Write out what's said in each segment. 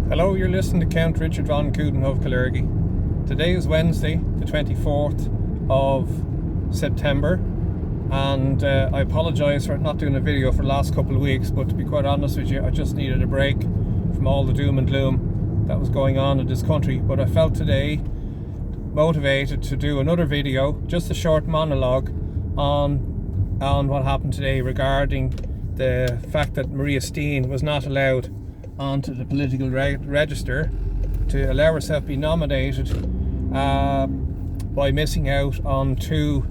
Hello, you're listening to Count Richard von Coudenhove Kalergi. Today is Wednesday, the 24th of September, and I apologise for not doing a video for the last couple of weeks, but to be quite honest with you, I just needed a break from all the doom and gloom that was going on in this country. But I felt today motivated to do another video, just a short monologue on what happened today regarding the fact that Maria Steen was not allowed onto the political register to allow herself to be nominated by missing out on 2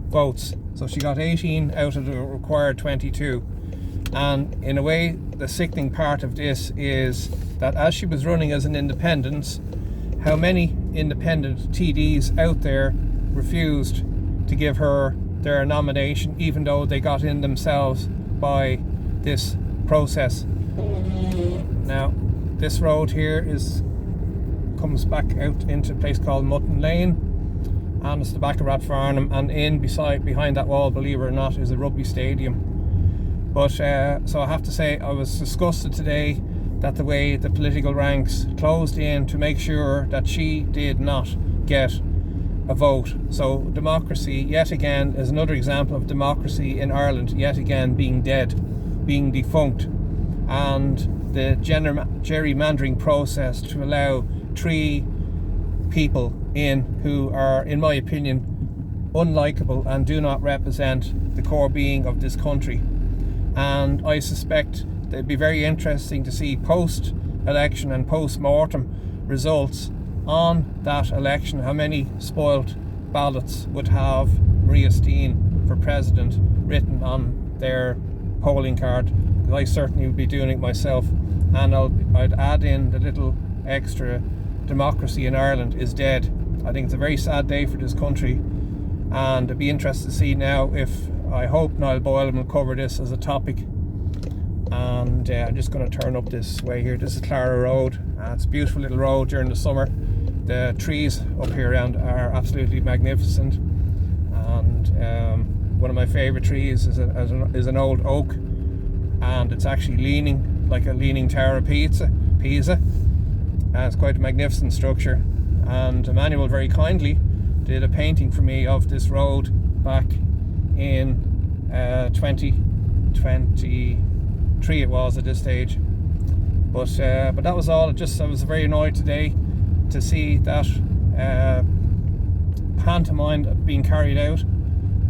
votes. So she got 18 out of the required 22. And in a way, the sickening part of this is that as she was running as an independent, how many independent TDs out there refused to give her their nomination, even though they got in themselves by this process. Now, this road here comes back out into a place called Mutton Lane, and it's the back of Rathfarnham, and behind that wall, believe it or not, is a rugby stadium. But so I have to say, I was disgusted today that the way the political ranks closed in to make sure that she did not get a vote. So democracy, yet again, is another example of democracy in Ireland, yet again being dead, being defunct. And the gerrymandering process to allow 3 people in who are, in my opinion, unlikable and do not represent the core being of this country. And I suspect that it'd be very interesting to see post-election and post-mortem results on that election, how many spoilt ballots would have Maria Steen for president written on their polling card. I certainly would be doing it myself, and I'd add in the little extra, democracy in Ireland is dead. I think it's a very sad day for this country, and I'd be interested to see now I hope Niall Boylan will cover this as a topic. And I'm just going to turn up this way here. This is Clara Road. It's a beautiful little road during the summer. The trees up here around are absolutely magnificent, and one of my favourite trees is an old oak, and it's actually leaning like a leaning tower of Pisa. It's quite a magnificent structure, and Emmanuel very kindly did a painting for me of this road back in 2023 it was at this stage. But that was all. I was very annoyed today to see that pantomime being carried out,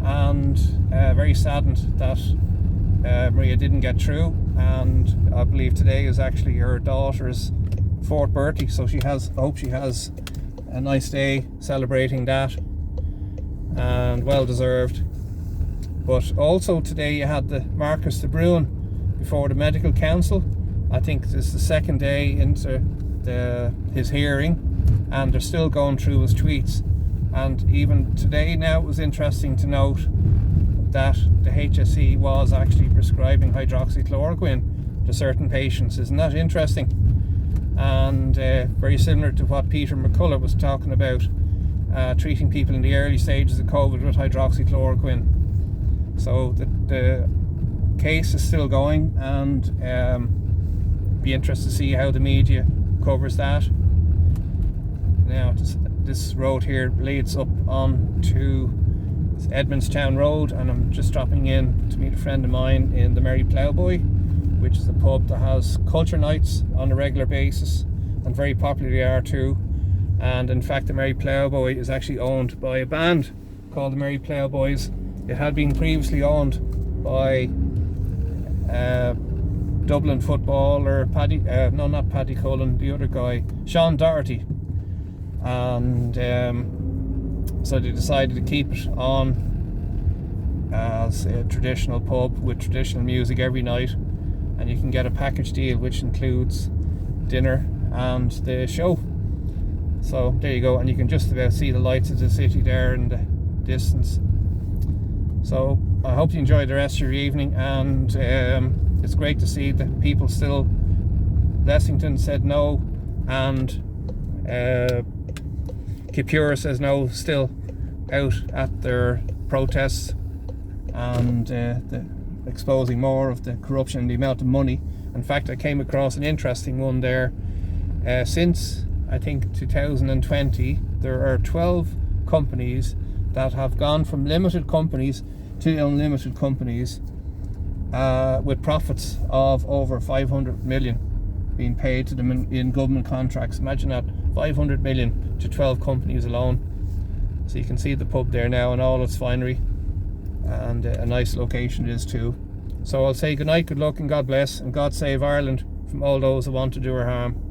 and very saddened that Maria didn't get through. And I believe today is actually her daughter's 4th birthday, so I hope she has a nice day celebrating that, and well deserved. But also today you had the Marcus de Bruin before the medical council. I think this is the 2nd day into his hearing, and they're still going through his tweets. And even today now, it was interesting to note that the HSE was actually prescribing hydroxychloroquine to certain patients. Isn't that interesting? And very similar to what Peter McCullough was talking about, treating people in the early stages of COVID with hydroxychloroquine. So the case is still going, and be interested to see how the media covers that. Now this road here leads up on to Edmondstown Road, and I'm just dropping in to meet a friend of mine in the Merry Ploughboy, which is a pub that has culture nights on a regular basis, and very popular they are too. And in fact, the Merry Ploughboy is actually owned by a band called the Merry Ploughboys. It had been previously owned by Dublin footballer not Paddy Cullen, the other guy, Sean Doherty. And so they decided to keep it on as a traditional pub with traditional music every night, and you can get a package deal which includes dinner and the show. So there you go, and you can just about see the lights of the city there in the distance. So I hope you enjoy the rest of your evening, and it's great to see that people still, Lessington said no, and Kipura says no, still out at their protests, and exposing more of the corruption and the amount of money. In fact, I came across an interesting one there Since I think 2020, there are 12 companies that have gone from limited companies to unlimited companies, with profits of over 500 million being paid to them in government contracts. Imagine that, 500 million to 12 companies alone. So you can see the pub there now and all its finery, and a nice location it is too. So I'll say good night, good luck and God bless, and God save Ireland from all those who want to do her harm.